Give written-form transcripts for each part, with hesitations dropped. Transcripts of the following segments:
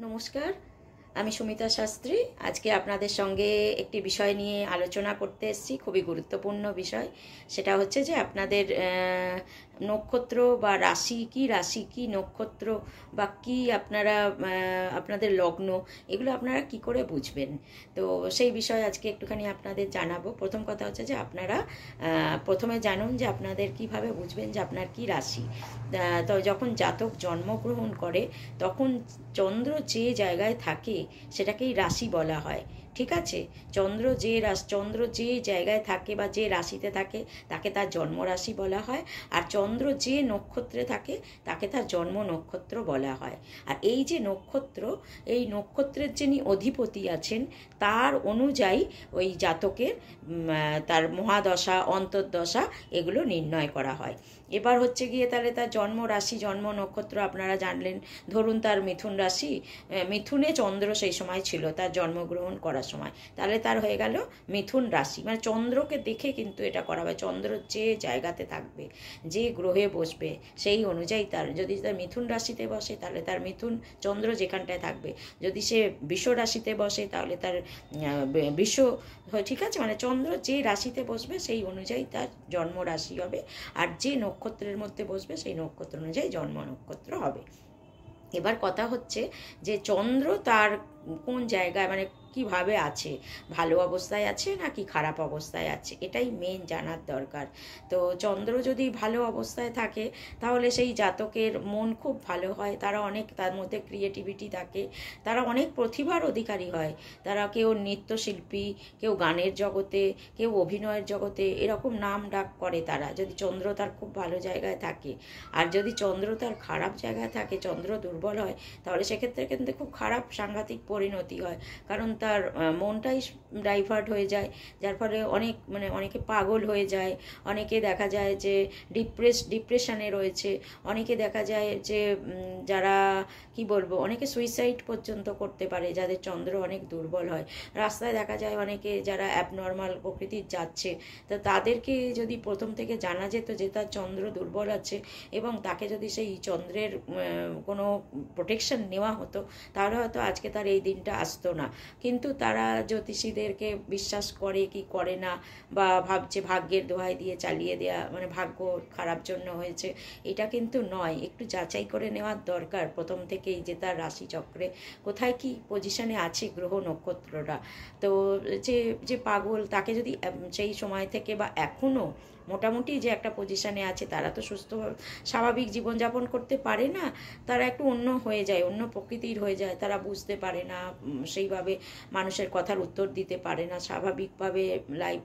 নমস্কার, আমি সুমিতা শাস্ত্রী। আজকে আপনাদের সঙ্গে একটি বিষয় নিয়ে আলোচনা করতে এসেছি, খুবই গুরুত্বপূর্ণ বিষয়। সেটা হচ্ছে যে আপনাদের নক্ষত্র বা রাশি কি নক্ষত্র বা কি আপনারা আপনাদের লগ্ন, এগুলো আপনারা কি করে বুঝবেন। তো সেই বিষয়ে আজকে একটুখানি আপনাদের জানাবো। প্রথম কথা হচ্ছে যে আপনারা প্রথমে জানুন যে আপনাদের কিভাবে বুঝবেন যে আপনার কি রাশি। তো যখন জাতক জন্মগ্রহণ করে তখন চন্দ্র যে জায়গায় থাকে সেটাকেই রাশি বলা হয়। ঠিক আছে, চন্দ্র যে জায়গায় থাকে বা যে রাশিতে থাকে তাকে তার জন্ম রাশি বলা হয়, আর চন্দ্র যে নক্ষত্রে থাকে তাকে তার জন্ম নক্ষত্র বলা হয়। আর এই যে নক্ষত্র, এই নক্ষত্রের যিনি অধিপতি আছেন তার অনুযায়ী ওই জাতকের তার মহাদশা অন্তর্দশা এগুলো নির্ণয় করা হয়। এবার হচ্ছে গিয়ে তাহলে তার জন্ম রাশি জন্ম নক্ষত্র আপনারা জানলেন। ধরুন তার মিথুন রাশি, মিথুনে চন্দ্র সেই সময় ছিল তার জন্মগ্রহণ করার সময়, তাহলে তার হয়ে গেল মিথুন রাশি। মানে চন্দ্রকে দেখে কিন্তু এটা করা হয়, চন্দ্র যে জায়গাতে থাকবে যে গ্রহে বসবে সেই অনুযায়ী তার, যদি তার মিথুন রাশিতে বসে তাহলে তার মিথুন চন্দ্র যেখানটায় থাকবে, যদি সে বৃষ রাশিতে বসে তাহলে তার বৃষ। ঠিক আছে, মানে চন্দ্র যে রাশিতে বসবে সেই অনুযায়ী তার জন্ম রাশি হবে, আর যে নক্ষত্রের মধ্যে বসবে সেই নক্ষত্র অনুযায়ী জন্ম নক্ষত্র হবে। এবার কথা হচ্ছে যে চন্দ্র তার কোন জায়গায় মানে কিভাবে আছে, ভালো অবস্থায় আছে নাকি খারাপ অবস্থায় আছে, এটাই মেন জানার দরকার। তো চন্দ্র যদি ভালো অবস্থায় থাকে তাহলে সেই জাতকের মন খুব ভালো হয়, তারা অনেক, তার মধ্যে ক্রিয়েটিভিটি থাকে, তারা অনেক প্রতিভার অধিকারী হয়। তারা কেউ নৃত্যশিল্পী, কেউ গানের জগতে, কেউ অভিনয়ের জগতে, এরকম নাম ডাক করে তারা, যদি চন্দ্র তার খুব ভালো জায়গায় থাকে। আর যদি চন্দ্র তার খারাপ জায়গায় থাকে, চন্দ্র দুর্বল হয়, তাহলে সেক্ষেত্রে কিন্তু খুব খারাপ সাংঘাতিক পরিণতি হয়, কারণ তার মনটাই ডাইভার্ট হয়ে যায়, যার ফলে অনেকে পাগল হয়ে যায়, অনেকে দেখা যায় যে ডিপ্রেশনে রয়েছে, অনেকে দেখা যায় যে যারা কি বলবো অনেকে সুইসাইড পর্যন্ত করতে পারে যাদের চন্দ্র অনেক দুর্বল হয়। রাস্তায় দেখা যায় অনেকে যারা অ্যাবনর্মাল প্রকৃতির যাচ্ছে, তো তাদেরকে যদি প্রথম থেকে জানা যেত যে তার চন্দ্র দুর্বল আছে এবং তাকে যদি সেই চন্দ্রের কোনো প্রোটেকশন নেওয়া হতো তাহলে হয়তো আজকে তার এই দিনটা আসতো না। কিন্তু তারা জ্যোতিষীদেরকে বিশ্বাস করে কি করে না, বা ভাবছে ভাগ্যের দোহাই দিয়ে চালিয়ে দেয়া, মানে ভাগ্য খারাপ জন্য হয়েছে, এটা কিন্তু নয়। একটু যাচাই করে নেওয়ার দরকার প্রথম থেকেই যে তার রাশিচক্রে কোথায় কি পজিশনে আছে গ্রহ নক্ষত্ররা। তো যে যে পাগল তাকে যদি সেই সময় থেকে বা এখনও মোটামুটি যে একটা পজিশনে আছে, তারা তো সুস্থ স্বাভাবিক জীবনযাপন করতে পারে না, তারা একটু অন্য হয়ে যায়, অন্য প্রকৃতির হয়ে যায়, তারা বুঝতে পারে না সেইভাবে, মানুষের কথার উত্তর দিতে পারে না, স্বাভাবিকভাবে লাইফ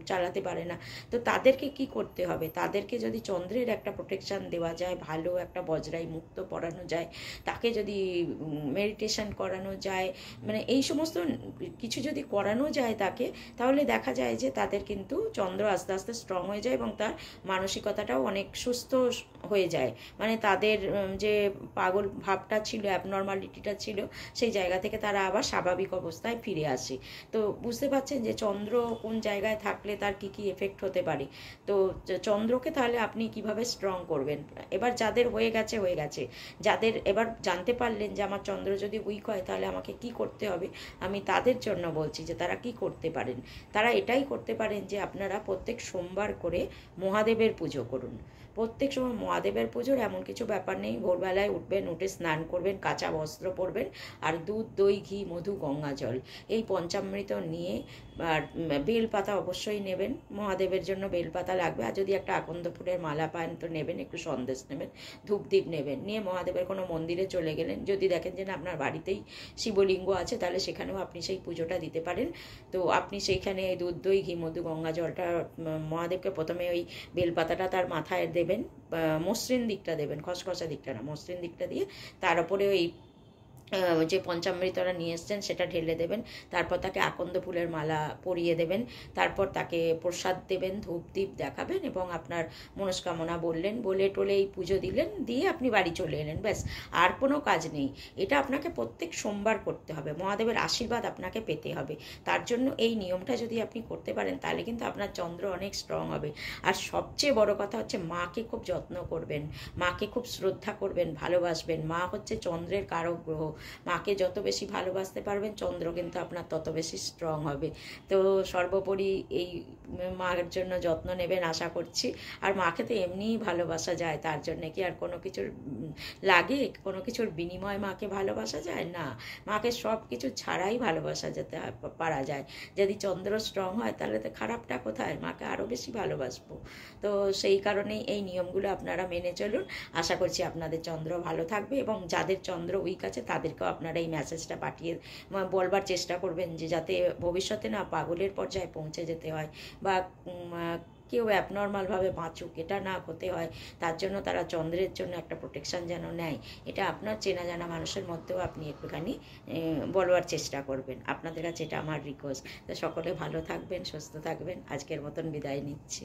চালাতে পারে না। তো তাদেরকে কি করতে হবে, তাদেরকে যদি চন্দ্রের একটা প্রোটেকশান দেওয়া যায়, ভালো একটা বজরাই মুক্ত পড়ানো যায়, তাকে যদি মেডিটেশন করানো যায়, মানে এই সমস্ত কিছু যদি করানো যায় তাকে, তাহলে দেখা যায় যে তাদের কিন্তু চন্দ্র আস্তে আস্তে স্ট্রং হয়ে যায় এবং তার মানসিকতাটাও অনেক সুস্থ হয়ে যায়। মানে তাদের যে পাগল ভাবটা ছিল, অ্যাবনর্মালিটিটা ছিল, সেই জায়গা থেকে তারা আবার স্বাভাবিক অবস্থায় ফিরে আসে। তো বুঝতে পারছেন যে চন্দ্র কোন জায়গায় থাকলে তার কি কি এফেক্ট হতে পারে। তো চন্দ্রকে তাহলে আপনি কিভাবে স্ট্রং করবেন। এবার যাদের হয়ে গেছে, যাদের এবার জানতে পারলেন যে আমার চন্দ্র যদি উইক হয় তাহলে আমাকে কি করতে হবে, আমি তাদের জন্য বলছি যে তারা কি করতে পারেন। তারা এটাই করতে পারেন যে আপনারা প্রত্যেক সোমবার করে মহাদেবের পুজো করুন। প্রত্যেক সময় মহাদেবের পুজোর এমন কিছু ব্যাপার নেই, ভোরবেলায় উঠবেন, উঠে স্নান করবেন, কাঁচা বস্ত্র পরবেন, আর দুধ দই ঘি মধু গঙ্গা জল এই পঞ্চামৃত নিয়ে, আর বেলপাতা অবশ্যই নেবেন, মহাদেবের জন্য বেলপাতা লাগবে, আর যদি একটা আকন্দ ফুলের মালা পান তো নেবেন, একটু সন্দেশ নেবেন, ধূপদীপ নেবেন, নিয়ে মহাদেবের কোনো মন্দিরে চলে গেলেন। যদি দেখেন যে না আপনার বাড়িতেই শিবলিঙ্গ আছে তাহলে সেখানেও আপনি সেই পুজোটা দিতে পারেন। তো আপনি সেইখানে দুধ দই ঘি মধু গঙ্গা জলটা মহাদেবকে প্রথমে ওই বেলপাতাটা তার মাথায় দেবেন, মসৃণ দিকটা দেবেন, খসখসা দিকটা না, মসৃণ দিকটা দিয়ে তার উপরে ওই যে পঞ্চামৃতরা নিয়ে এসছেন সেটা ঢেলে দেবেন, তারপর তাকে আকন্দ ফুলের মালা পরিয়ে দেবেন, তারপর তাকে প্রসাদ দেবেন, ধূপ দীপ দেখাবেন এবং আপনার মনস্কামনা বললেন, বলে টোলে এই পুজো দিলেন, দিয়ে আপনি বাড়ি চলে এলেন, ব্যাস। আর কোনো কাজ নেই। এটা আপনাকে প্রত্যেক সোমবার করতে হবে, মহাদেবের আশীর্বাদ আপনাকে পেতে হবে। তার জন্য এই নিয়মটা যদি আপনি করতে পারেন তাহলে কিন্তু আপনার চন্দ্র অনেক স্ট্রং হবে। আর সবচেয়ে বড় কথা হচ্ছে মাকে খুব যত্ন করবেন, মাকে খুব শ্রদ্ধা করবেন, ভালোবাসবেন। মা হচ্ছে চন্দ্রের কারক গ্রহ, মাকে যত বেশি ভালোবাসতে পারবেন, চন্দ্র কিন্তু আপনার তত বেশি স্ট্রং হবে। তো সর্বোপরি এই মার জন্য যত্ন নেবেন আশা করছি। আর মাকে তো এমনিই ভালোবাসা যায়, তার জন্যে কি আর কোনো কিছুর লাগে, কোনো কিছুর বিনিময়ে মাকে ভালোবাসা যায় না। মাকে সব কিছু ছাড়াই ভালোবাসা যেতে পারা যায়। যদি চন্দ্র স্ট্রং হয় তাহলে তো খারাপটা কোথায়, মাকে আরও বেশি ভালোবাসবো। তো সেই কারণেই এই নিয়মগুলো আপনারা মেনে চলুন। আশা করছি আপনাদের চন্দ্র ভালো থাকবে, এবং যাদের চন্দ্র উইক আছে তাদেরকেও আপনারা এই মেসেজটা পাঠিয়ে বলবার চেষ্টা করবেন যে যাতে ভবিষ্যতে না পাগলের পর্যায়ে পৌঁছে যেতে হয়, বা কেউ অ্যাবনর্মালভাবে বাঁচুক এটা না হতে হয়, তার জন্য তারা চন্দ্রের জন্য একটা প্রোটেকশান যেন নেয়। এটা আপনার চেনা জানা মানুষের মধ্যেও আপনি একটুখানি বলবার চেষ্টা করবেন। আপনাদের কাছে এটা আমার রিকোয়েস্ট। তো সকলে ভালো থাকবেন, সুস্থ থাকবেন। আজকের মতন বিদায় নিচ্ছি।